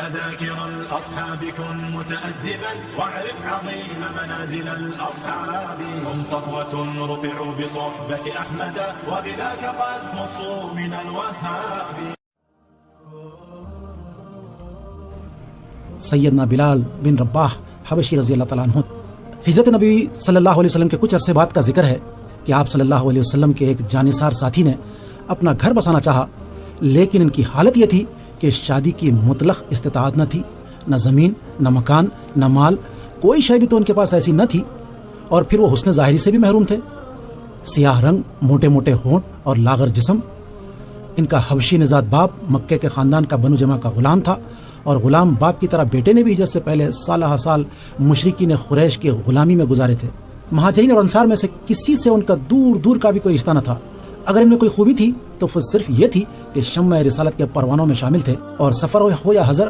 ذاكر الأصحاب كن متأدبا واعرف عظيم منازل الأصحاب هم صفوة رفعوا بصحبة أحمد وبذاك قد خصوا من الوهاب. سیدنا بلال بن رباح حبشی رضی اللہ تعالیٰ عنہ. ہجرت نبی صلی اللہ علیہ وسلم کے کچھ عرصے بعد کا ذکر ہے کہ آپ صلی اللہ علیہ وسلم کے ایک جانثار ساتھی نے اپنا گھر بسانا چاہا، لیکن ان کی حالت یہ تھی کہ شادی کی مطلق استطاعت نہ تھی، نہ زمین، نہ مکان، نہ مال، کوئی شے بھی تو ان کے پاس ایسی نہ تھی، اور پھر وہ حسن ظاہری سے بھی محروم تھے. سیاہ رنگ، موٹے موٹے ہونٹ اور لاغر جسم. ان کا حبشی نژاد باپ مکے کے خاندان کا بنو جمع کا غلام تھا، اور غلام باپ کی طرح بیٹے نے بھی ہجرت سے پہلے سالہ سال مشرکین قریش کی غلامی میں گزارے تھے. مہاجرین اور انصار میں سے کسی سے ان کا دور دور کا بھی کوئی رشتہ نہ تھا. اگر ان میں کوئی خوبی تھی تو وہ صرف یہ تھی کہ شمع رسالت کے پروانوں میں شامل تھے، اور سفر ہو یا حضر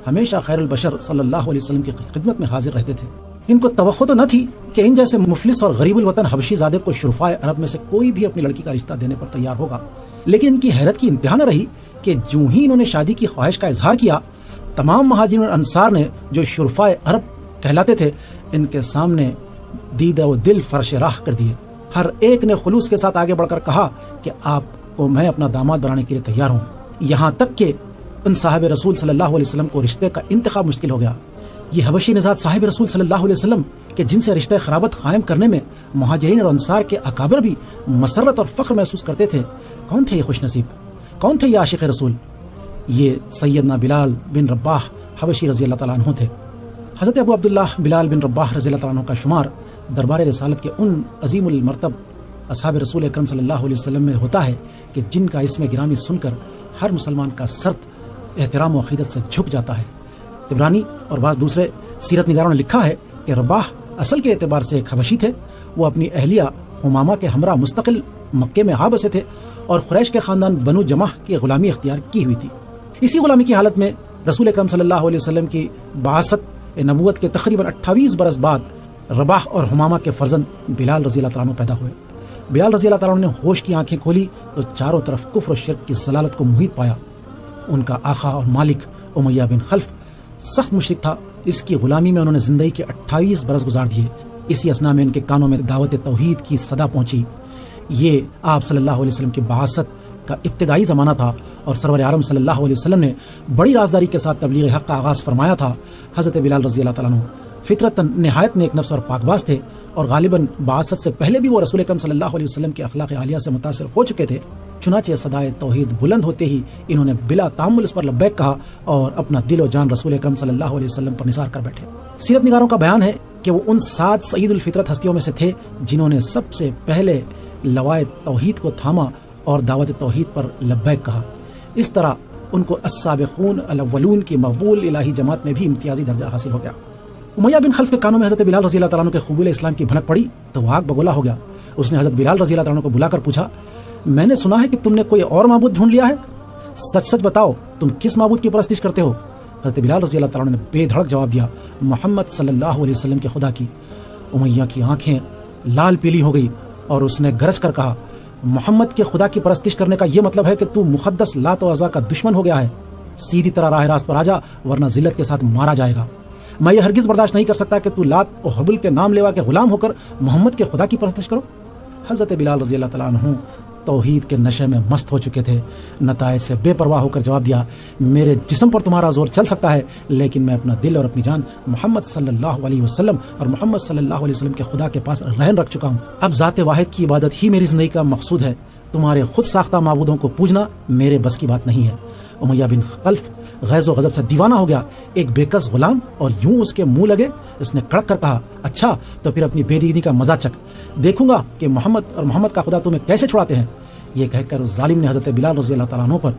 ہمیشہ خیر البشر صلی اللہ علیہ وسلم کی خدمت میں حاضر رہتے تھے. ان کو توقع تو نہ تھی کہ ان جیسے مفلس اور غریب الوطن حبشی زادے کو شرفائے عرب میں سے کوئی بھی اپنی لڑکی کا رشتہ دینے پر تیار ہوگا، لیکن ان کی حیرت کی انتہا نہ رہی کہ جو ہی انہوں نے شادی کی خواہش کا اظہار کیا، تمام مہاجرین اور انصار نے جو شرفائے عرب کہلاتے تھے ان کے سامنے دیدہ و دل فرش راہ کر دیے. ہر ایک نے خلوص کے ساتھ آگے بڑھ کر کہا کہ آپ کو میں اپنا داماد بنانے کے لیے تیار ہوں. یہاں تک کہ ان صاحب رسول صلی اللہ علیہ وسلم کو رشتے کا انتخاب مشکل ہو گیا. یہ حبشی نژاد صاحب رسول صلی اللہ علیہ وسلم کہ جن سے رشتہ قرابت قائم کرنے میں مہاجرین اور انصار کے اکابر بھی مسرت اور فخر محسوس کرتے تھے، کون تھے یہ خوش نصیب؟ کون تھے یہ عاشق رسول؟ یہ سیدنا بلال بن رباح حبشی رضی اللہ تعالیٰ عنہ تھے. حضرت ابو عبداللہ بلال بن رباح رضی اللہ تعالیٰ عنہ کا شمار دربار رسالت کے ان عظیم المرتب اصحاب رسول اکرم صلی اللہ علیہ وسلم میں ہوتا ہے کہ جن کا اسم گرامی سن کر ہر مسلمان کا سر احترام و عقیدت سے جھک جاتا ہے. طبرانی اور بعض دوسرے سیرت نگاروں نے لکھا ہے کہ رباح اصل کے اعتبار سے ایک حبشی تھے. وہ اپنی اہلیہ حمامہ کے ہمراہ مستقل مکے میں آ بسے تھے اور قریش کے خاندان بنو جمح کی غلامی اختیار کی ہوئی تھی. اسی غلامی کی حالت میں رسول اکرم صلی اللہ علیہ وسلم کی بعثت نبوت کے تقریباً 28 برس بعد رباح اور حمامہ کے فرزند بلال رضی اللہ تعالیٰ عنہ پیدا ہوئے. بلال رضی اللہ تعالیٰ عنہ نے ہوش کی آنکھیں کھولی تو چاروں طرف کفر و شرک کی ضلالت کو محیط پایا. ان کا آقا اور مالک امیہ بن خلف سخت مشرک تھا. اس کی غلامی میں انہوں نے زندگی کے 28 برس گزار دیے. اسی اثنا میں ان کے کانوں میں دعوت توحید کی صدا پہنچی. یہ آپ صلی اللہ علیہ وسلم کی بعثت کا ابتدائی زمانہ تھا اور سرور عالم صلی اللہ علیہ وسلم نے بڑی رازداری کے ساتھ تبلیغ حق کا آغاز فرمایا تھا. حضرت بلال رضی اللہ تعالیٰ عنہ فطرتاً نہایت نیک نفس اور پاکباز تھے، اور غالباً بعثت سے پہلے بھی وہ رسول اکرم صلی اللہ علیہ وسلم کے اخلاق عالیہ سے متاثر ہو چکے تھے. چنانچہ صدائے توحید بلند ہوتے ہی انہوں نے بلا تعمل اس پر لبیک کہا اور اپنا دل و جان رسول اکرم صلی اللہ علیہ وسلم پر نثار کر بیٹھے. سیرت نگاروں کا بیان ہے کہ وہ ان 7 سعید الفطرت ہستیوں میں سے تھے جنہوں نے سب سے پہلے لوائے توحید کو تھاما اور دعوت توحید پر لبیک کہا. اس طرح ان کو السابقون الاولون کی مقبول الہی جماعت میں بھی امتیازی درجہ حاصل ہو گیا. امیہ بن خلف کے کانوں میں حضرت بلال رضی اللہ تعالیٰ عنہ کے قبول اسلام کی بھنک پڑی تو وہ آگ بگولا ہو گیا. اس نے حضرت بلال رضی اللہ تعالیٰ عنہ کو بلا کر پوچھا، میں نے سنا ہے کہ تم نے کوئی اور معبود ڈھونڈ لیا ہے، سچ سچ بتاؤ تم کس معبود کی پرستش کرتے ہو؟ حضرت بلال رضی اللہ تعالیٰ عنہ نے بے دھڑک جواب دیا، محمد صلی اللہ علیہ وسلم کے خدا کی. امیہ کی آنکھیں لال پیلی ہو گئی اور اس نے گرج کر کہا، محمد کے خدا کی پرستش کرنے کا یہ مطلب ہے کہ تو مقدس لات و عزا کا دشمن ہو گیا ہے. سیدھی طرح راہ راست پر آ جا ورنہ ذلت کے ساتھ مارا جائے گا. میں یہ ہرگز برداشت نہیں کر سکتا کہ تو لات و حبل کے نام لیوا کے غلام ہو کر محمد کے خدا کی پرستش کرو. حضرت بلال رضی اللہ تعالیٰ عنہ توحید کے نشے میں مست ہو چکے تھے. نتائج سے بے پرواہ ہو کر جواب دیا، میرے جسم پر تمہارا زور چل سکتا ہے لیکن میں اپنا دل اور اپنی جان محمد صلی اللہ علیہ وسلم اور محمد صلی اللہ علیہ وسلم کے خدا کے پاس رہن رکھ چکا ہوں. اب ذات واحد کی عبادت ہی میری زندگی کا مقصود ہے. تمہارے خود ساختہ معبودوں کو پوجنا میرے بس کی بات نہیں ہے. امیہ بن خلف غیظ و غضب سے دیوانہ ہو گیا. ایک بےکس غلام اور یوں اس کے منہ لگے. اس نے کڑک کر کہا، اچھا تو پھر اپنی بے دینی کا مزہ چک، دیکھوں گا کہ محمد اور محمد کا خدا تمہیں کیسے چھڑاتے ہیں. یہ کہہ کر اس ظالم نے حضرت بلال رضی اللہ تعالیٰ عنہ پر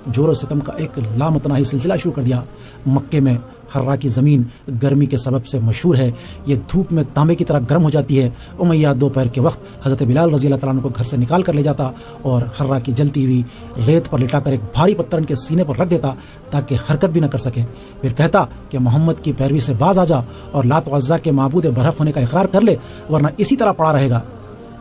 جور و ستم کا ایک لامتناہی سلسلہ شروع کر دیا. مکے میں حرا کی زمین گرمی کے سبب سے مشہور ہے. یہ دھوپ میں تانبے کی طرح گرم ہو جاتی ہے. امیہ دوپہر کے وقت حضرت بلال رضی اللہ تعالیٰ عنہ کو گھر سے نکال کر لے جاتا اور حرا کی جلتی ہوئی ریت پر لٹا کر ایک بھاری پتھر ان کے سینے پر رکھ دیتا تاکہ حرکت بھی نہ کر سکے. پھر کہتا کہ محمد کی پیروی سے باز آ جا اور لات و عزا کے معبود برحق ہونے کا اقرار کر لے ورنہ اسی طرح پڑا رہے گا.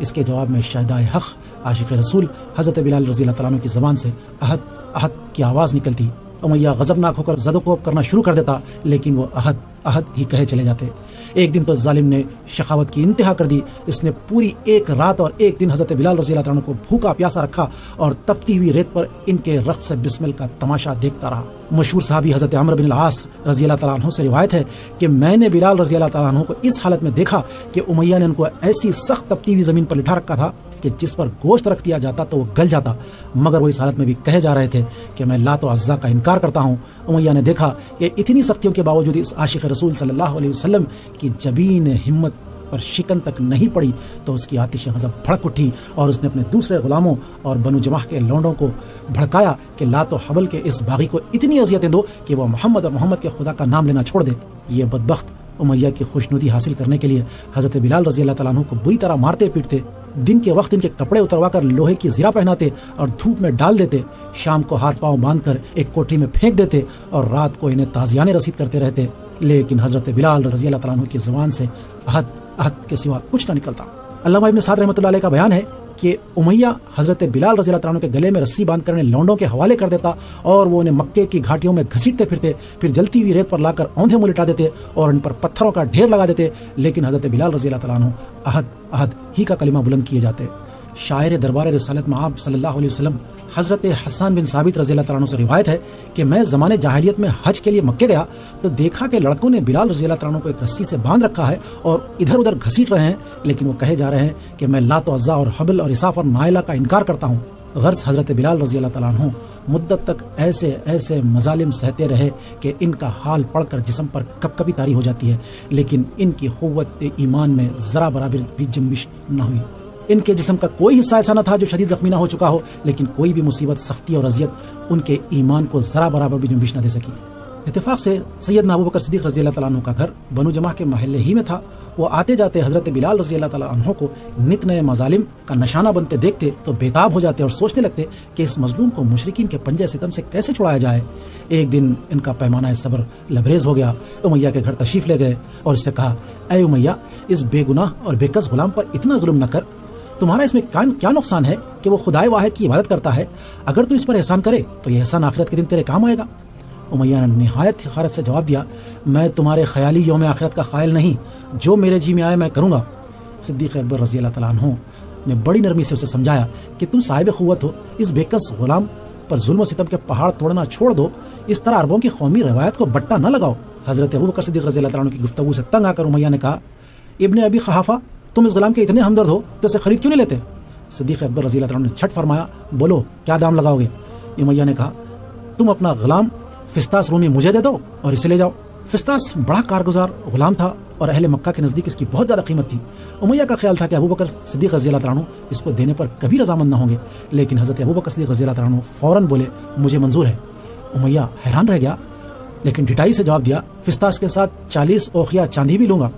اس کے جواب میں شہدائے حق عاشق رسول حضرت بلال رضی اللہ تعالیٰ عنہ کی زبان سے احد احد کی آواز نکلتی. امیہ غضبناک ہو کر زد و کوب کرنا شروع کر دیتا، لیکن وہ عہد عہد ہی کہے چلے جاتے۔ ایک دن تو ظالم نے شقاوت کی انتہا کر دی، اس نے پوری ایک رات اور ایک دن حضرت بلال رضی اللہ عنہ کو بھوکا پیاسا رکھا اور تپتی ہوئی ریت پر ان کے رقص بسمل کا تماشا دیکھتا رہا۔ مشہور صحابی حضرت عمرو بن العاص رضی اللہ تعالیٰ عنہ سے روایت ہے کہ میں نے بلال رضی اللہ تعالیٰ عنہ کو اس حالت میں دیکھا کہ امیہ نے ان کو ایسی سخت تپتی ہوئی زمین پر لٹھا رکھا تھا کہ جس پر گوشت رکھ دیا جاتا تو وہ گل جاتا، مگر وہ اس حالت میں بھی کہے جا رہے تھے کہ میں لات و عزا کا انکار کرتا ہوں۔ امیہ نے دیکھا کہ اتنی سختیوں کے باوجود اس عاشق رسول صلی اللہ علیہ وسلم کی جبین ہمت پر شکن تک نہیں پڑی تو اس کی آتش غضب بھڑک اٹھی اور اس نے اپنے دوسرے غلاموں اور بنو جمح کے لونڈوں کو بھڑکایا کہ لات و حبل کے اس باغی کو اتنی اذیتیں دو کہ وہ محمد اور محمد کے خدا کا نام لینا چھوڑ دے۔ یہ بدبخت امیہ کی خوشنودی حاصل کرنے کے لیے حضرت بلال رضی اللہ تعالیٰ عنہ کو بری طرح مارتے پیٹتے، دن کے وقت ان کے کپڑے اتروا کر لوہے کی زرہ پہناتے اور دھوپ میں ڈال دیتے، شام کو ہاتھ پاؤں باندھ کر ایک کوٹھی میں پھینک دیتے اور رات کو انہیں تازیانے رسید کرتے رہتے، لیکن حضرت بلال رضی اللہ تعالیٰ عنہ کی زبان سے عہد عہد کے سوا کچھ نہ نکلتا۔ علامہ ابن سعد رحمۃ اللہ علیہ کا بیان ہے کہ امیہ حضرت بلال رضی اللہ تعالیٰ عنہ کے گلے میں رسی باندھ کر انہیں لونڈوں کے حوالے کر دیتا اور وہ انہیں مکے کی گھاٹیوں میں گھسیٹتے پھرتے، پھر جلتی ہوئی ریت پر لا کر اوندھے منہ لٹا دیتے اور ان پر پتھروں کا ڈھیر لگا دیتے، لیکن حضرت بلال رضی اللہ تعالیٰ عنہ عہد عہد ہی کا کلمہ بلند کیے جاتے۔ شاعر دربار رسالت میں آپ صلی اللہ علیہ وسلم حضرت حسان بن ثابت رضی اللہ تعالیٰ عنہ سے روایت ہے کہ میں زمانے جاہلیت میں حج کے لیے مکے گیا تو دیکھا کہ لڑکوں نے بلال رضی اللہ تعالیٰ عنہ کو ایک رسی سے باندھ رکھا ہے اور ادھر ادھر گھسیٹ رہے ہیں، لیکن وہ کہے جا رہے ہیں کہ میں لات و عزا اور حبل اور اساف اور نائلہ کا انکار کرتا ہوں۔ غرض حضرت بلال رضی اللہ تعالیٰ عنہ مدت تک ایسے ایسے مظالم سہتے رہے کہ ان کا حال پڑھ کر جسم پر کب کبھی طاری ہو جاتی ہے، لیکن ان کی قوت ایمان میں ذرا برابر بھی جنبش نہ ہوئی۔ ان کے جسم کا کوئی حصہ ایسا نہ تھا جو شدید زخمی نہ ہو چکا ہو، لیکن کوئی بھی مصیبت، سختی اور اذیت ان کے ایمان کو ذرا برابر بھی جنبش نہ دے سکی۔ اتفاق سے سیدنا ابوبکر صدیق رضی اللہ تعالیٰ عنہ کا گھر بنو جمح کے محلے ہی میں تھا۔ وہ آتے جاتے حضرت بلال رضی اللہ تعالیٰ عنہ کو نت نئے مظالم کا نشانہ بنتے دیکھتے تو بےتاب ہو جاتے اور سوچنے لگتے کہ اس مظلوم کو مشرکین کے پنجے ستم سے کیسے چھڑایا جائے۔ ایک دن ان کا پیمانہ صبر لبریز ہو گیا، امیہ کے گھر تشریف لے گئے اور اس سے کہا، اے امیہ، اس بے گناہ اور بے کس غلام پر اتنا ظلم نہ کر، تمہارا اس میں کیا نقصان ہے کہ وہ خدائے واحد کی عبادت کرتا ہے؟ اگر تو اس پر احسان کرے تو یہ احسان آخرت کے دن تیرے کام آئے گا۔ امیہ نے نہایت حقارت سے جواب دیا، میں تمہارے خیالی یوم آخرت کا قائل نہیں، جو میرے جی میں آئے میں کروں گا۔ صدیق اکبر رضی اللہ تعالیٰ عنہ نے بڑی نرمی سے اسے سمجھایا کہ تم صاحب قوت ہو، اس بےکس غلام پر ظلم و ستم کے پہاڑ توڑنا چھوڑ دو، اس طرح عربوں کی قومی روایت کو بٹا نہ لگاؤ۔ حضرت ابوبکر صدیق رضی اللہ تعالیٰ عنہ کی گفتگو سے تنگ آ کر امیہ نے کہا، ابن ابی قحافہ، تم اس غلام کے اتنے ہمدرد ہو تو اسے خرید کیوں نہیں لیتے؟ صدیق اکبر رضی اللہ تعالیٰ عنہ نے جھٹ فرمایا، بولو کیا دام لگاؤ گے؟ امیہ نے کہا، تم اپنا غلام فستاس رومی مجھے دے دو اور اسے لے جاؤ۔ فستاس بڑا کارگزار غلام تھا اور اہل مکہ کے نزدیک اس کی بہت زیادہ قیمت تھی۔ امیہ کا خیال تھا کہ ابوبکر صدیق رضی اللہ تعالیٰ عنہ اس کو دینے پر کبھی رضامند نہ ہوں گے، لیکن حضرت ابوبکر صدیق رضی اللہ تعالیٰ عنہ فوراً بولے، مجھے منظور ہے۔ امیہ حیران رہ گیا، لیکن ڈھٹائی سے جواب دیا، فستاس کے ساتھ 40 اوقیہ چاندی بھی لوں گا۔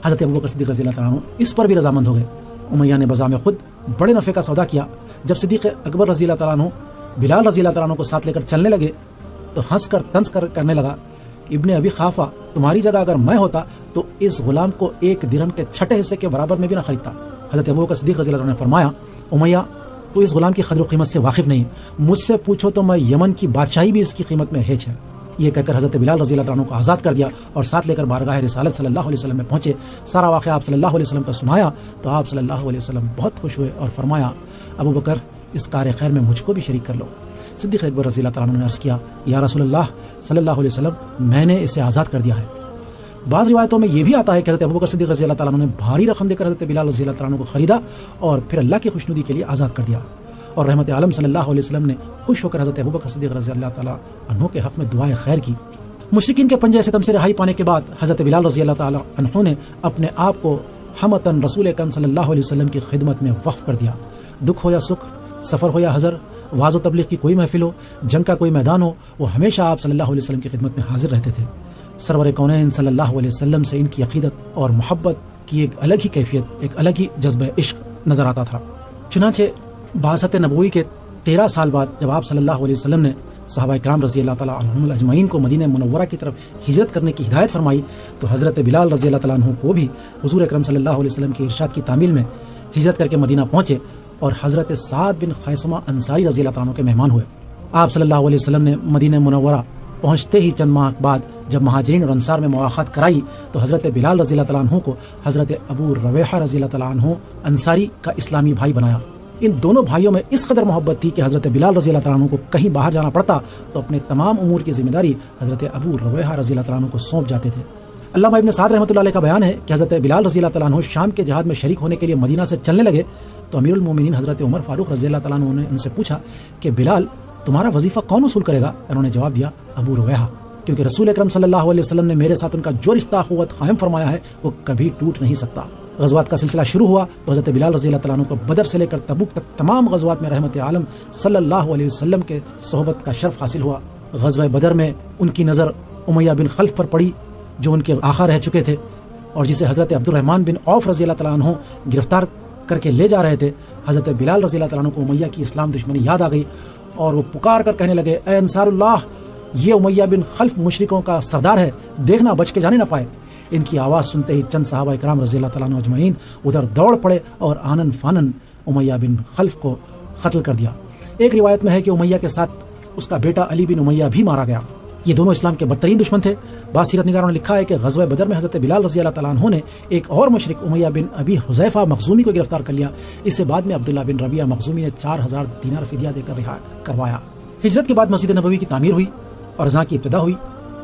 حضرت ابوبکر صدیق رضی اللہ تعالیٰ عنہ اس پر بھی رضامند ہو گئے۔ امیہ نے بذام خود بڑے نفع کا سودا کیا۔ جب صدیق اکبر رضی اللہ تعالیٰ عنہ بلال رضی اللہ تعالیٰ عنہ کو ساتھ لے کر چلنے لگے تو ہنس کر طنز کرنے لگا، ابن ابی قحافہ، تمہاری جگہ اگر میں ہوتا تو اس غلام کو 1 درہم کے 6 حصے کے برابر میں بھی نہ خریدتا۔ حضرت ابوبکر صدیق رضی اللہ عنہ نے فرمایا، امیہ، تو اس غلام کی قدر و قیمت سے واقف نہیں، مجھ سے پوچھو تو میں یمن کی بادشاہی بھی اس کی قیمت میں ہیچ ہے۔ یہ کہہ کر حضرت بلال رضی اللہ عنہ کو آزاد کر دیا اور ساتھ لے کر بارگاہ رسالت صلی اللہ علیہ وسلم میں پہنچے۔ سارا واقعہ آپ صلی اللہ علیہ وسلم کا سنایا تو آپ صلی اللہ علیہ وسلم بہت خوش ہوئے اور فرمایا، ابوبکر، اس کار خیر میں مجھ کو بھی شریک کر لو۔ صدیق اکبر رضی اللہ تعالیٰ عنہ نے عرض کیا، یا رسول اللہ صلی اللہ علیہ وسلم، میں نے اسے آزاد کر دیا ہے۔ بعض روایتوں میں یہ بھی آتا ہے کہ حضرت ابوبکر صدیق رضی اللہ تعالیٰ عنہ نے بھاری رقم دے کر حضرت بلال رضی اللہ تعالیٰ عنہ کو خریدا اور پھر اللہ کی خوشنودی کے لیے آزاد کر دیا، اور رحمت عالم صلی اللہ علیہ وسلم نے خوش ہو کر حضرت ابوبکر صدیق رضی اللہ تعالیٰ عنہ کے حق میں دعائے خیر کی۔ مشرکین کے پنجے ستم سے رہائی پانے کے بعد حضرت بلال رضی اللہ تعالیٰ عنہ نے اپنے آپ کو ہمتاً رسول اکرم صلی اللہ علیہ وسلم کی خدمت میں وقف کر دیا۔ دکھ ہو یا سکھ، سفر ہو یا حضر، واز و تبلیغ کی کوئی محفل ہو، جنگ کا کوئی میدان ہو، وہ ہمیشہ آپ صلی اللہ علیہ وسلم کی خدمت میں حاضر رہتے تھے۔ سرور کونین صلی اللہ علیہ وسلم سے ان کی عقیدت اور محبت کی ایک الگ ہی کیفیت، ایک الگ ہی جذبہ عشق نظر آتا تھا۔ چنانچہ بعثت نبوی کے 13 سال بعد جب آپ صلی اللہ علیہ وسلم نے صحابہ کرام رضی اللہ تعالیٰ عنہم اجمعین کو مدینہ منورہ کی طرف ہجرت کرنے کی ہدایت فرمائی تو حضرت بلال رضی اللہ تعالیٰ عنہ کو بھی حضور اکرم صلی اللہ علیہ وسلم کے ارشاد کی تعمیل میں ہجرت کر کے مدینہ پہنچے اور حضرت سعد بن خیثمہ انصاری رضی اللہ تعالیٰ عنہ کے مہمان ہوئے۔ آپ صلی اللہ علیہ وسلم نے مدینہ منورہ پہنچتے ہی چند ماہ بعد جب مہاجرین اور انصار میں مواخات کرائی تو حضرت بلال رضی اللہ تعالیٰ عنہ کو حضرت ابو رویحہ رضی اللہ تعالیٰ عنہ انصاری کا اسلامی بھائی بنایا۔ ان دونوں بھائیوں میں اس قدر محبت تھی کہ حضرت بلال رضی اللہ تعالیٰ عنہ کو کہیں باہر جانا پڑتا تو اپنے تمام امور کی ذمہ داری حضرت ابو رویحہ رضی اللہ تعالیٰ عنہ کو سونپ جاتے تھے۔ علامہ ابن سعد رحمۃ اللہ علیہ کا بیان ہے کہ حضرت بلال رضی اللہ تعالیٰ عنہ شام کے جہاد میں شریک ہونے کے لیے مدینہ سے چلنے لگے تو امیر المومنین حضرت عمر فاروق رضی اللہ تعالیٰ عنہ نے ان سے پوچھا کہ بلال تمہارا وظیفہ کون وصول کرے گا؟ انہوں نے جواب دیا ابو رویحہ، کیونکہ رسول اکرم صلی اللہ علیہ وسلم نے میرے ساتھ ان کا جو رشتہ اخوت قائم فرمایا ہے وہ کبھی ٹوٹ نہیں سکتا۔ غزوات کا سلسلہ شروع ہوا تو حضرت بلال رضی اللہ تعالیٰ عنہ کو بدر سے لے کر تبوک تک تمام غزوات میں رحمت عالم صلی اللہ علیہ وسلم کے صحبت کا شرف حاصل ہوا۔ غزوہ بدر میں ان کی نظر امیہ بن خلف پر پڑی جو ان کے آقا رہ چکے تھے اور جسے حضرت عبد الرحمن بن عوف رضی اللہ تعالیٰ عنہ گرفتار کر کے لے جا رہے تھے۔ حضرت بلال رضی اللہ تعالیٰ عنہ کو امیہ کی اسلام دشمنی یاد آ گئی اور وہ پکار کر کہنے لگے، اے انصار اللہ، یہ امیہ بن خلف مشرکوں کا سردار ہے، دیکھنا بچ کے جانے نہ پائے۔ ان کی آواز سنتے ہی چند صحابہ اکرام رضی اللہ تعالیٰ عنہ اجمعین ادھر دوڑ پڑے اور آنن فانن امیہ بن خلف کو قتل کر دیا۔ ایک روایت میں ہے کہ امیہ کے ساتھ اس کا بیٹا علی بن امیہ بھی مارا گیا۔ یہ دونوں اسلام کے بدترین دشمن تھے۔ بعض سیرت نگاروں نے لکھا ہے کہ غزوہ بدر میں حضرت بلال رضی اللہ تعالیٰ عنہ نے ایک اور مشرک امیہ بن ابی حذیفہ مخزومی کو گرفتار کر لیا۔ اس سے بعد میں عبداللہ بن ربیعہ مخزومی نے 4000 دینار فدیہ دے کر رہا کروایا۔ ہجرت کے بعد مسجد نبوی کی تعمیر ہوئی اور اذان کی ابتدا ہوئی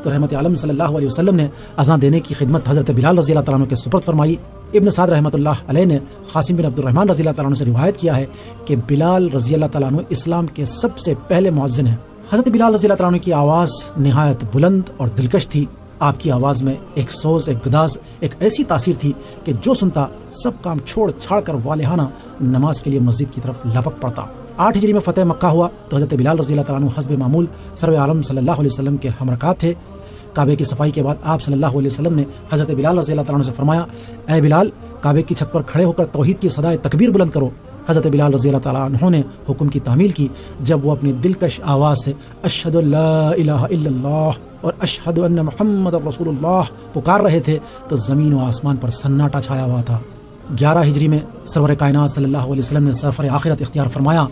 تو رحمت عالم صلی اللہ علیہ وسلم نے اذان دینے کی خدمت حضرت بلال رضی اللہ تعالیٰ عنہ کے سپرد فرمائی۔ ابن سعد رحمۃ اللہ علیہ نے قاسم بن عبد الرحمن رضی اللہ تعالیٰ عنہ سے روایت کیا ہے کہ بلال رضی اللہ تعالیٰ عنہ اسلام کے سب سے پہلے مؤذن ہیں۔ حضرت بلال رضی اللہ تعالیٰ عنہ کی آواز نہایت بلند اور دلکش تھی۔ آپ کی آواز میں ایک سوز، ایک گداز، ایک ایسی تاثیر تھی کہ جو سنتا سب کام چھوڑ چھاڑ کر والہانہ نماز کے لیے مسجد کی طرف لپک پڑتا۔ 8 ہجری میں فتح مکہ ہوا تو حضرت بلال رضی اللہ تعالیٰ عنہ حسب معمول سرور عالم صلی اللہ علیہ وسلم کے ہمرکات تھے۔ کعبے کی صفائی کے بعد آپ صلی اللہ علیہ وسلم نے حضرت بلال رضی اللہ تعالیٰ عنہ سے فرمایا، اے بلال، کعبے کی چھت پر کھڑے ہو کر توحید کی صدائے تکبیر بلند کرو۔ حضرت بلال رضی اللہ تعالیٰ عنہ نے حکم کی تعمیل کی۔ جب وہ اپنی دلکش آواز سے اشہد ان لا الہ الا اللہ اور اشہد ان محمد رسول اللہ پکار رہے تھے تو زمین و آسمان پر سناٹا چھایا ہوا تھا۔ 11 ہجری میں سرور کائنات صلی اللہ علیہ وسلم نے سفر آخرت اختیار فرمایا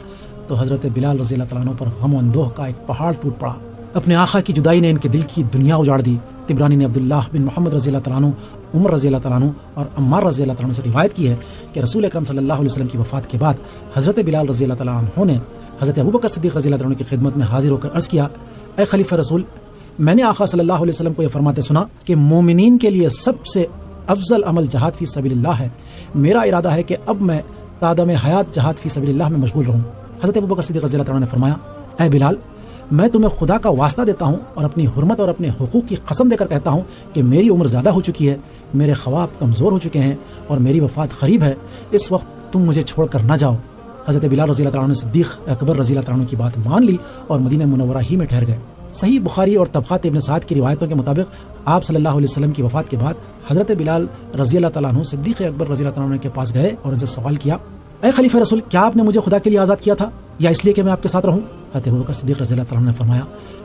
تو حضرت بلال رضی اللہ تعالیٰ عنہ پر غم و اندوہ کا ایک پہاڑ ٹوٹ پڑا۔ اپنے آقا کی جدائی نے ان کے دل کی دنیا اجاڑ دی۔ طبرانی نے عبداللہ بن محمد رضی اللہ تعالیٰ عنہ، عمر رضی اللہ تعالیٰ عنہ اور عمار رضی اللہ تعالیٰ عنہ سے روایت کی ہے کہ رسول اکرم صلی اللہ علیہ وسلم کی وفات کے بعد حضرت بلال رضی اللہ تعالیٰ عنہ نے حضرت ابوبکر صدیق رضی اللہ تعالیٰ عنہ کی خدمت میں حاضر ہو کر عرض کیا، اے خلیفہ رسول، میں نے آقا صلی اللہ علیہ وسلم کو یہ فرماتے سنا کہ مومنین کے لیے سب سے افضل عمل جہاد فی سبیل اللہ ہے۔ میرا ارادہ ہے کہ اب میں تادم حیات جہاد فی سبیل اللہ میں مشغول رہوں۔ حضرت ابوبکر صدیق رضی اللہ تعالیٰ عنہ نے فرمایا، اے بلال، میں تمہیں خدا کا واسطہ دیتا ہوں اور اپنی حرمت اور اپنے حقوق کی قسم دے کر کہتا ہوں کہ میری عمر زیادہ ہو چکی ہے، میرے خواب کمزور ہو چکے ہیں اور میری وفات قریب ہے، اس وقت تم مجھے چھوڑ کر نہ جاؤ۔ حضرت بلال رضی اللہ تعالیٰ عنہ صدیق اکبر رضی اللہ تعالیٰ عنہ کی بات مان لی اور مدینہ منورہ ہی میں ٹھہر گئے۔ صحیح بخاری اور طبقات ابن سعد کی روایتوں کے مطابق آپ صلی اللہ علیہ وسلم کی وفات کے بعد حضرت بلال رضی اللہ تعالیٰ عنہ صدیق اکبر رضی اللہ تعالیٰ عنہ کے پاس گئے اور ان سے سوال کیا، اے خلیفہ رسول، کیا آپ نے مجھے خدا کے لیے آزاد کیا تھا یا اس لیے کہ میں آپ کے ساتھ رہوں؟ حضرت ابوبکر صدیق رضی اللہ تعالیٰ عنہ نے فرمایا،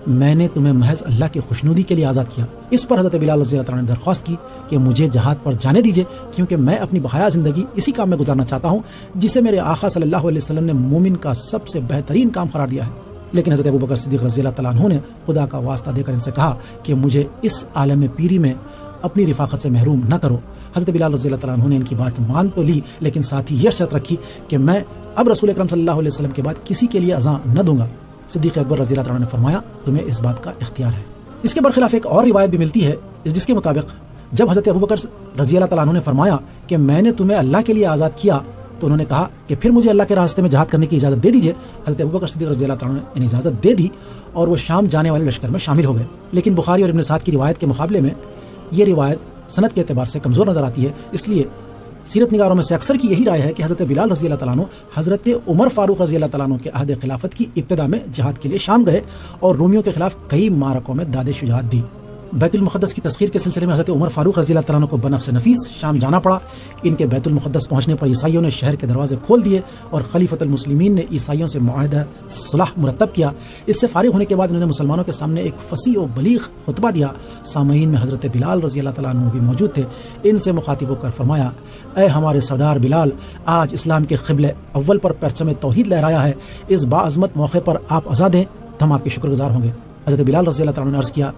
میں نے تمہیں محض اللہ کی خوشنودی کے لیے آزاد کیا۔ اس پر حضرت بلال رضی اللہ تعالیٰ عنہ نے درخواست کی کہ مجھے جہاد پر جانے دیجیے، کیونکہ میں اپنی بقایا زندگی اسی کام میں گزارنا چاہتا ہوں جسے میرے آقا صلی اللہ علیہ وسلم نے مومن کا سب سے بہترین کام قرار دیا ہے۔ لیکن حضرت ابوبکر صدیق رضی اللہ تعالیٰ عنہ نے خدا کا واسطہ دے کر ان سے کہا کہ مجھے اس عالم پیری میں اپنی رفاقت سے محروم نہ کرو۔ حضرت بلال رضی اللہ تعالیٰ عنہ نے ان کی بات مان تو لی، لیکن ساتھ ہی یہ شرط رکھی کہ میں اب رسول اکرم صلی اللہ علیہ وسلم کے بعد کسی کے لیے اذان نہ دوں گا۔ صدیق اکبر رضی اللہ تعالیٰ عنہ نے فرمایا، تمہیں اس بات کا اختیار ہے۔ اس کے برخلاف ایک اور روایت بھی ملتی ہے جس کے مطابق جب حضرت ابوبکر رضی اللہ تعالیٰ عنہ نے فرمایا کہ میں نے تمہیں اللہ کے لیے آزاد کیا تو انہوں نے کہا کہ پھر مجھے اللہ کے راستے میں جہاد کرنے کی اجازت دے دیجیے۔ حضرت ابوبکر صدیق رضی اللہ تعالیٰ عنہ نے اجازت دے دی اور وہ شام جانے والے لشکر میں شامل ہو گئے۔ لیکن بخاری اور ابن سعد کی روایت کے مقابلے میں یہ روایت سند کے اعتبار سے کمزور نظر آتی ہے، اس لیے سیرت نگاروں میں سے اکثر کی یہی رائے ہے کہ حضرت بلال رضی اللہ تعالیٰ عنہ حضرت عمر فاروق رضی اللہ تعالیٰ عنہ کے عہد خلافت کی ابتدا میں جہاد کے لیے شام گئے اور رومیوں کے خلاف کئی معرکوں میں داد شجاعت دی۔ بیت المقدس کی تسخیر کے سلسلے میں حضرت عمر فاروق رضی اللہ تعالیٰ عنہ کو بنفس نفیس شام جانا پڑا۔ ان کے بیت المقدس پہنچنے پر عیسائیوں نے شہر کے دروازے کھول دیے اور خلیفۃ المسلمین نے عیسائیوں سے معاہدہ صلح مرتب کیا۔ اس سے فارغ ہونے کے بعد انہوں نے مسلمانوں کے سامنے ایک فصیح و بلیغ خطبہ دیا۔ سامعین میں حضرت بلال رضی اللہ تعالیٰ عنہ بھی موجود تھے۔ ان سے مخاطب ہو کر فرمایا، اے ہمارے سردار بلال، آج اسلام کے قبلہ اول پر پرچم توحید لہرایا ہے، اس باعظمت موقع پر آپ اذان دیں تو ہم آپ کے شکر گزار ہوں گے۔ حضرت بلال رضی اللہ تعالیٰ عنہ نے عرض کیا،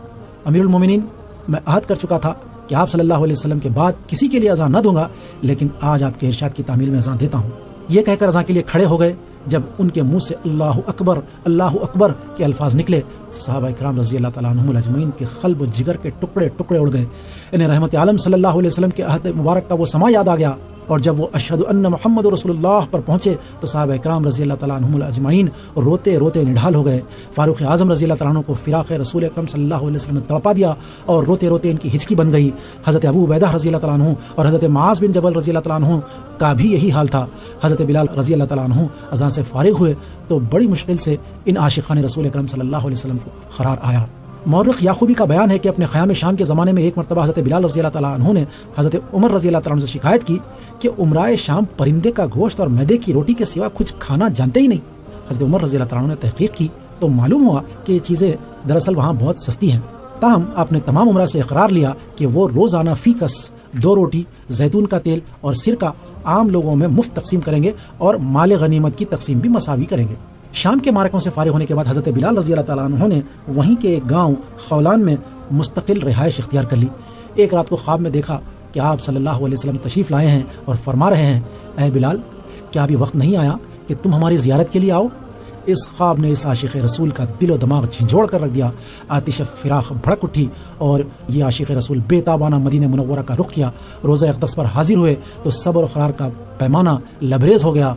امیر المومنین، میں عہد کر چکا تھا کہ آپ صلی اللہ علیہ وسلم کے بعد کسی کے لیے اذان نہ دوں گا، لیکن آج آپ کے ارشاد کی تعمیل میں اذان دیتا ہوں۔ یہ کہہ کر اذان کے لیے کھڑے ہو گئے۔ جب ان کے منہ سے اللہ اکبر کے الفاظ نکلے، صحابہ کرام رضی اللہ تعالیٰ عنہم اجمعین کے قلب و جگر کے ٹکڑے ٹکڑے اڑ گئے۔ انہیں رحمت عالم صلی اللہ علیہ وسلم کے عہد مبارک کا وہ سما یاد آ گیا، اور جب وہ اشہد ان محمد رسول اللہ پر پہنچے تو صحابہ کرام رضی اللہ تعالیٰ عنہم اجمعین روتے روتے نڈھال ہو گئے۔ فاروق اعظم رضی اللہ تعالیٰ عنہ کو فراق رسول اکرم صلی اللہ علیہ وسلم نے تڑپا دیا اور روتے روتے ان کی ہچکی بن گئی۔ حضرت ابو عبیدہ رضی اللہ تعالیٰ عنہ اور حضرت معاذ بن جبل رضی اللہ تعالیٰ عنہ کا بھی یہی حال تھا۔ حضرت بلال رضی اللہ تعالیٰ عنہ اذان سے فارغ ہوئے تو بڑی مشکل سے ان عاشقان رسول اکرم صلی اللہ علیہ وسلم کو قرار آیا۔ مورخ یعقوبی کا بیان ہے کہ اپنے قیام شام کے زمانے میں ایک مرتبہ حضرت بلال رضی اللہ تعالیٰ عنہ نے حضرت عمر رضی اللہ تعالیٰ عنہ سے شکایت کی کہ عمرائے شام پرندے کا گوشت اور میدے کی روٹی کے سوا کچھ کھانا جانتے ہی نہیں۔ حضرت عمر رضی اللہ تعالیٰ عنہ نے تحقیق کی تو معلوم ہوا کہ یہ چیزیں دراصل وہاں بہت سستی ہیں۔ تاہم آپ نے تمام عمرہ سے اقرار لیا کہ وہ روزانہ فی کس 2 روٹی، زیتون کا تیل اور سرکہ عام لوگوں میں مفت تقسیم کریں گے اور مال غنیمت کی تقسیم بھی مساوی کریں گے۔ شام کے معرکوں سے فارغ ہونے کے بعد حضرت بلال رضی اللہ تعالیٰ عنہ نے وہیں کے ایک گاؤں خولان میں مستقل رہائش اختیار کر لی۔ ایک رات کو خواب میں دیکھا کہ آپ صلی اللہ علیہ وسلم تشریف لائے ہیں اور فرما رہے ہیں، اے بلال، کیا ابھی وقت نہیں آیا کہ تم ہماری زیارت کے لیے آؤ؟ اس خواب نے اس عاشق رسول کا دل و دماغ جھنجھوڑ کر رکھ دیا۔ آتش فراق بھڑک اٹھی اور یہ عاشق رسول بے تابانہ مدینہ منورہ کا رخ کیا۔ روزہ اقدس پر حاضر ہوئے تو صبر و قرار کا پیمانہ لبریز ہو گیا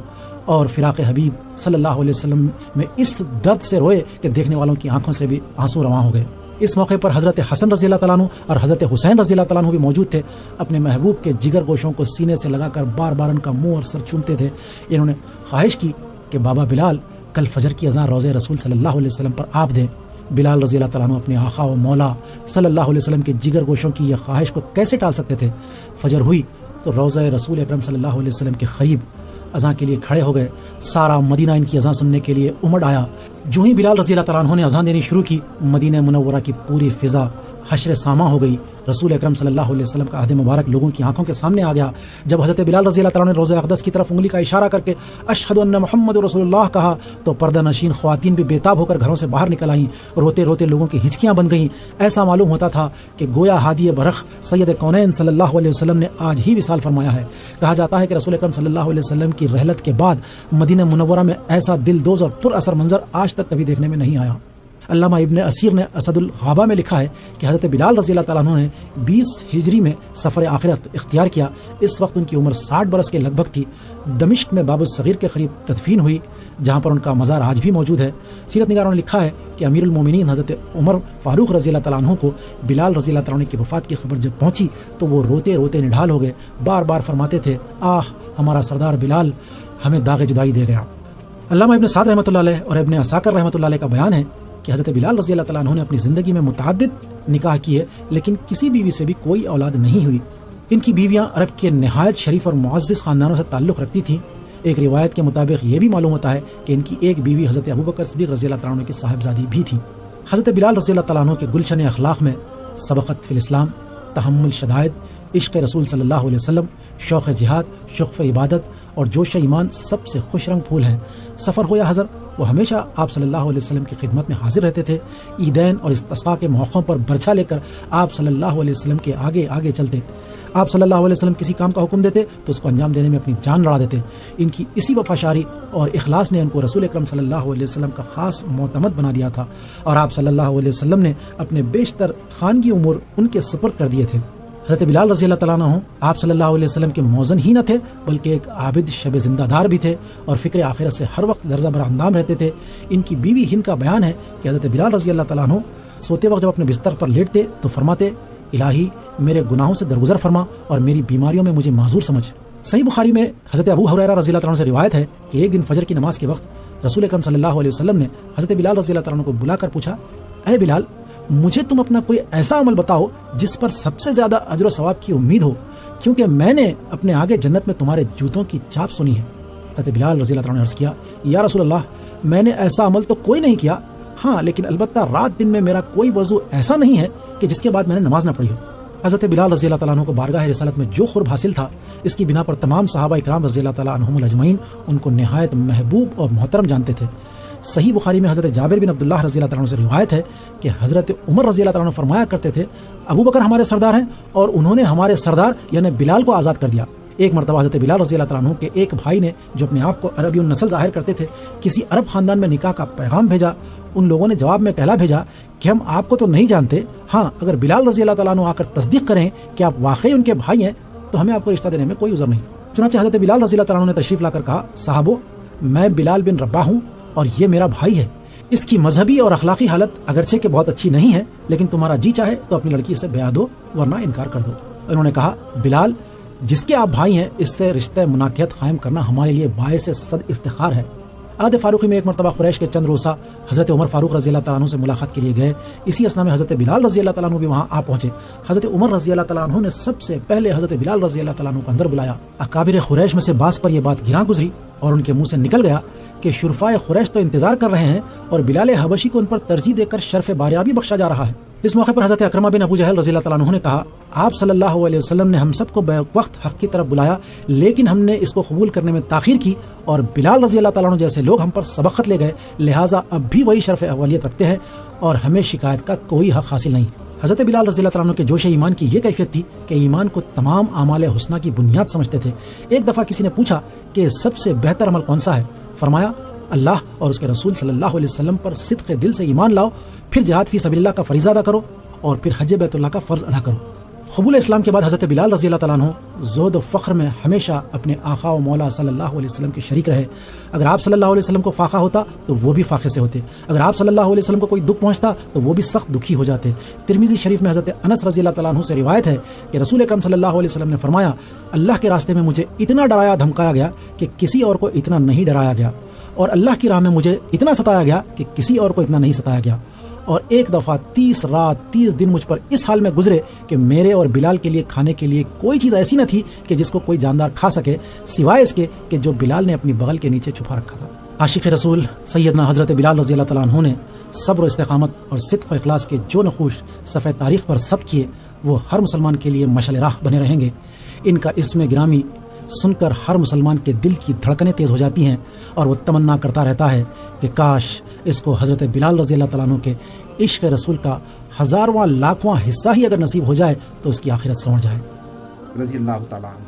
اور فراق حبیب صلی اللہ علیہ وسلم میں اس درد سے روئے کہ دیکھنے والوں کی آنکھوں سے بھی آنسو رواں ہو گئے۔ اس موقع پر حضرت حسن رضی اللہ تعالیٰ عنہ اور حضرت حسین رضی اللہ تعالیٰ عنہ بھی موجود تھے۔ اپنے محبوب کے جگر گوشوں کو سینے سے لگا کر بار بار ان کا منہ اور سر چومتے تھے۔ انہوں نے خواہش کی کہ بابا بلال کل فجر کی اذان روضہ رسول صلی اللہ علیہ وسلم پر آپ دیں۔ بلال رضی اللہ تعالیٰ عنہ اپنے آقا و مولا صلی اللہ علیہ وسلم کے جگر گوشوں کی یہ خواہش کو کیسے ٹال سکتے تھے؟ فجر ہوئی تو روضہ رسول اکرم صلی اللہ علیہ وسلم کے قریب اذان کے لیے کھڑے ہو گئے۔ سارا مدینہ ان کی اذان سننے کے لیے امڑ آیا۔ جو ہی بلال رضی اللہ تعالیٰ عنہ نے اذان دینی شروع کی، مدینہ منورہ کی پوری فضا حشر ساماں ہو گئی۔ رسول اکرم صلی اللہ علیہ وسلم کا عہد مبارک لوگوں کی آنکھوں کے سامنے آ گیا۔ جب حضرت بلال رضی اللہ تعالیٰ نے روضہ اقدس کی طرف انگلی کا اشارہ کر کے اشہد ان محمد رسول اللہ کہا تو پردہ نشین خواتین بھی بےتاب ہو کر گھروں سے باہر نکل آئیں۔ روتے روتے لوگوں کی ہچکیاں بن گئیں۔ ایسا معلوم ہوتا تھا کہ گویا ہادی برخ سید کونین صلی اللہ علیہ وسلم نے آج ہی وصال فرمایا ہے۔ کہا جاتا ہے کہ رسول اکرم صلی اللہ علیہ وسلم کی رحلت کے بعد مدینہ منورہ میں ایسا دلدوز اور پر اثر منظر آج تک کبھی دیکھنے میں نہیں آیا۔ علامہ ابن اسیر نے اسد الغابہ میں لکھا ہے کہ حضرت بلال رضی اللہ تعالیٰ عنہ نے 20 ہجری میں سفر آخرت اختیار کیا۔ اس وقت ان کی عمر 60 برس کے لگ بھگ تھی۔ دمشق میں باب الصغیر کے قریب تدفین ہوئی، جہاں پر ان کا مزار آج بھی موجود ہے۔ سیرت نگاروں نے لکھا ہے کہ امیر المومنین حضرت عمر فاروق رضی اللہ تعالیٰ عنہ کو بلال رضی اللہ تعالیٰ عنہ کی وفات کی خبر جب پہنچی تو وہ روتے روتے نڈھال ہو گئے، بار بار فرماتے تھے، آہ ہمارا سردار بلال ہمیں داغ جدائی دے گیا۔ علامہ ابن سعد رحمۃ اللہ علیہ اور ابن عساکر رحمۃ اللہ علیہ کا بیان ہے کہ حضرت بلال رضی اللہ تعالیٰ عنہ نے اپنی زندگی میں متعدد نکاح کیے، لیکن کسی بیوی سے بھی کوئی اولاد نہیں ہوئی۔ ان کی بیویاں عرب کے نہایت شریف اور معزز خاندانوں سے تعلق رکھتی تھیں۔ ایک روایت کے مطابق یہ بھی معلوم ہوتا ہے کہ ان کی ایک بیوی حضرت ابوبکر صدیق رضی اللہ تعالیٰ عنہ کی صاحبزادی بھی تھی۔ حضرت بلال رضی اللہ تعالیٰ عنہ کے گلشن اخلاق میں سبقت فی الاسلام، تحمل شدائد، عشق رسول صلی اللہ علیہ وسلم، شوق جہاد، شغف عبادت اور جوش ایمان سب سے خوش رنگ پھول ہیں۔ سفر ہو یا حضر، وہ ہمیشہ آپ صلی اللہ علیہ وسلم کی خدمت میں حاضر رہتے تھے۔ عیدین اور استسقاء کے موقعوں پر برچھا لے کر آپ صلی اللہ علیہ وسلم کے آگے آگے چلتے۔ آپ صلی اللہ علیہ وسلم کسی کام کا حکم دیتے تو اس کو انجام دینے میں اپنی جان لڑا دیتے۔ ان کی اسی وفاشاری اور اخلاص نے ان کو رسول اکرم صلی اللہ علیہ وسلم کا خاص معتمد بنا دیا تھا، اور آپ صلی اللہ علیہ وسلم نے اپنے بیشتر خانگی امور ان کے سپرد کر دیے تھے۔ حضرت بلال رضی اللہ تعالیٰ عنہ آپ صلی اللہ علیہ وسلم کے موزن ہی نہ تھے، بلکہ ایک عابد شب زندہ دار بھی تھے اور فکر آخرت سے ہر وقت لرزہ بر اندام رہتے تھے۔ ان کی بیوی ہند کا بیان ہے کہ حضرت بلال رضی اللہ تعالیٰ عنہ سوتے وقت جب اپنے بستر پر لیٹتے تو فرماتے، الہی میرے گناہوں سے درگزر فرما اور میری بیماریوں میں مجھے معذور سمجھ۔ صحیح بخاری میں حضرت ابو ہریرہ رضی اللہ تعالیٰ عنہ سے روایت ہے کہ ایک دن فجر کی نماز کے وقت رسول اکرم صلی اللہ علیہ وسلم نے حضرت بلال رضی اللہ تعالیٰ عنہ کو بلا کر پوچھا، اے بلال، مجھے تم اپنا کوئی ایسا عمل بتاؤ جس پر سب سے زیادہ اجر و ثواب کی امید ہو، کیونکہ میں نے اپنے آگے جنت میں تمہارے جوتوں کی چاپ سنی ہے۔ حضرت بلال رضی اللہ تعالیٰ نے عرض کیا، یا رسول اللہ، میں نے ایسا عمل تو کوئی نہیں کیا، ہاں لیکن البتہ رات دن میں میرا کوئی وضو ایسا نہیں ہے کہ جس کے بعد میں نے نماز نہ پڑھی ہو۔ حضرت بلال رضی اللہ تعالیٰ عنہ کو بارگاہ رسالت میں جو قرب حاصل تھا، اس کی بنا پر تمام صحابہ اکرام رضی اللہ تعالیٰ عنہم اجمعین ان کو نہایت محبوب اور محترم جانتے تھے۔ صحیح بخاری میں حضرت جابر بن عبداللہ رضی اللہ تعالیٰ عنہ سے روایت ہے کہ حضرت عمر رضی اللہ تعالیٰ عنہ فرمایا کرتے تھے ابو بکر ہمارے سردار ہیں اور انہوں نے ہمارے سردار یعنی بلال کو آزاد کر دیا۔ ایک مرتبہ حضرت بلال رضی اللہ تعالیٰ عنہ کے ایک بھائی نے جو اپنے آپ کو عربی النسل ظاہر کرتے تھے کسی عرب خاندان میں نکاح کا پیغام بھیجا۔ ان لوگوں نے جواب میں کہلا بھیجا کہ ہم آپ کو تو نہیں جانتے، ہاں اگر بلال رضی اللہ تعالیٰ عنہ آ کر تصدیق کریں کہ آپ واقعی ان کے بھائی ہیں تو ہمیں آپ کو رشتہ دینے میں کوئی عذر نہیں۔ چنانچہ حضرت بلال رضی اللہ تعالیٰ عنہ نے تشریف لا کر کہا صحابو میں بلال بن رباح ہوں اور یہ میرا بھائی ہے، اس کی مذہبی اور اخلاقی حالت اگرچہ کہ بہت اچھی نہیں ہے لیکن تمہارا جی چاہے تو اپنی لڑکی سے بیاہ دو ورنہ انکار کر دو۔ انہوں نے کہا بلال جس کے آپ بھائی ہیں اس سے رشتہ مناکحت قائم کرنا ہمارے لیے باعث صد افتخار ہے۔ عہد فاروقی میں ایک مرتبہ قریش کے چند روسا حضرت عمر فاروق رضی اللہ تعالیٰ عنہ سے ملاقات کے لیے گئے۔ اسی اسنا میں حضرت بلال رضی اللہ تعالیٰ عنہ بھی وہاں آ پہنچے۔ حضرت عمر رضی اللہ تعالیٰ عنہ نے سب سے پہلے حضرت بلال رضی اللہ تعالیٰ عنہ کو اندر بلایا۔ اکابر قریش میں سے بعض پر یہ بات گراں گزری اور ان کے منہ سے نکل گیا کہ شرفائے قریش تو انتظار کر رہے ہیں اور بلال حبشی کو ان پر ترجیح دے کر شرف باریابی بخشا جا رہا ہے۔ اس موقع پر حضرت اکرمہ بن ابو جہل رضی اللہ تعالیٰ عنہ نے کہا آپ صلی اللہ علیہ وسلم نے ہم سب کو بیک وقت حق کی طرف بلایا لیکن ہم نے اس کو قبول کرنے میں تاخیر کی اور بلال رضی اللہ تعالیٰ عنہ جیسے لوگ ہم پر سبقت لے گئے، لہٰذا اب بھی وہی شرف اولیت رکھتے ہیں اور ہمیں شکایت کا کوئی حق حاصل نہیں۔ حضرت بلال رضی اللہ تعالیٰ عنہ کے جوش ایمان کی یہ کیفیت تھی کہ ایمان کو تمام اعمال حسنہ کی بنیاد سمجھتے تھے۔ ایک دفعہ کسی نے پوچھا کہ سب سے بہتر عمل کون سا ہے؟ فرمایا اللہ اور اس کے رسول صلی اللہ علیہ وسلم پر صدق دل سے ایمان لاؤ، پھر جہاد فی سبیل اللہ کا فریضہ ادا کرو اور پھر حج بیت اللہ کا فرض ادا کرو۔ قبول اسلام کے بعد حضرت بلال رضی اللہ تعالیٰ عنہ زہد و فخر میں ہمیشہ اپنے آقا و مولا صلی اللہ علیہ وسلم کے شریک رہے۔ اگر آپ صلی اللہ علیہ وسلم کو فاقہ ہوتا تو وہ بھی فاقے سے ہوتے، اگر آپ صلی اللہ علیہ وسلم کو کوئی دکھ پہنچتا تو وہ بھی سخت دکھی ہو جاتے۔ ترمذی شریف میں حضرت انس رضی اللہ تعالیٰ عنہ سے روایت ہے کہ رسول اکرم صلی اللہ علیہ وسلم نے فرمایا اللہ کے راستے میں مجھے اتنا ڈرایا دھمکایا گیا کہ کسی اور کو اتنا نہیں ڈرایا گیا، اور اللہ کی راہ میں مجھے اتنا ستایا گیا کہ کسی اور کو اتنا نہیں ستایا گیا، اور ایک دفعہ 30 رات 30 دن مجھ پر اس حال میں گزرے کہ میرے اور بلال کے لیے کھانے کے لیے کوئی چیز ایسی نہ تھی کہ جس کو کوئی جاندار کھا سکے سوائے اس کے کہ جو بلال نے اپنی بغل کے نیچے چھپا رکھا تھا۔ عاشق رسول سیدنا حضرت بلال رضی اللہ تعالیٰ عنہ نے صبر و استقامت اور صدق و اخلاص کے جو نقوش صفحہ تاریخ پر ثبت کیے وہ ہر مسلمان کے لیے مشعل راہ بنے رہیں گے۔ ان کا اسم گرامی سن کر ہر مسلمان کے دل کی دھڑکنیں تیز ہو جاتی ہیں اور وہ تمنا کرتا رہتا ہے کہ کاش اس کو حضرت بلال رضی اللہ تعالیٰ عنہ کے عشق رسول کا ہزارواں لاکھواں حصہ ہی اگر نصیب ہو جائے تو اس کی آخرت سنور جائے رضی اللہ تعالیٰ عنہ۔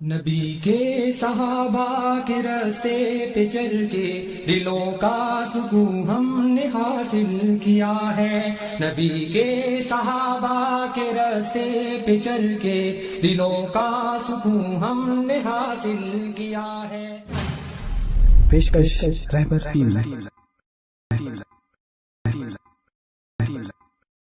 نبی کے صحابہ کے راستے پہ چل کے دلوں کا سکون ہم نے حاصل کیا ہے، نبی کے صحابہ کے راستے پہ چل کے دلوں کا سکون ہم نے حاصل کیا ہے۔ پیشکش رہبر ٹی وی۔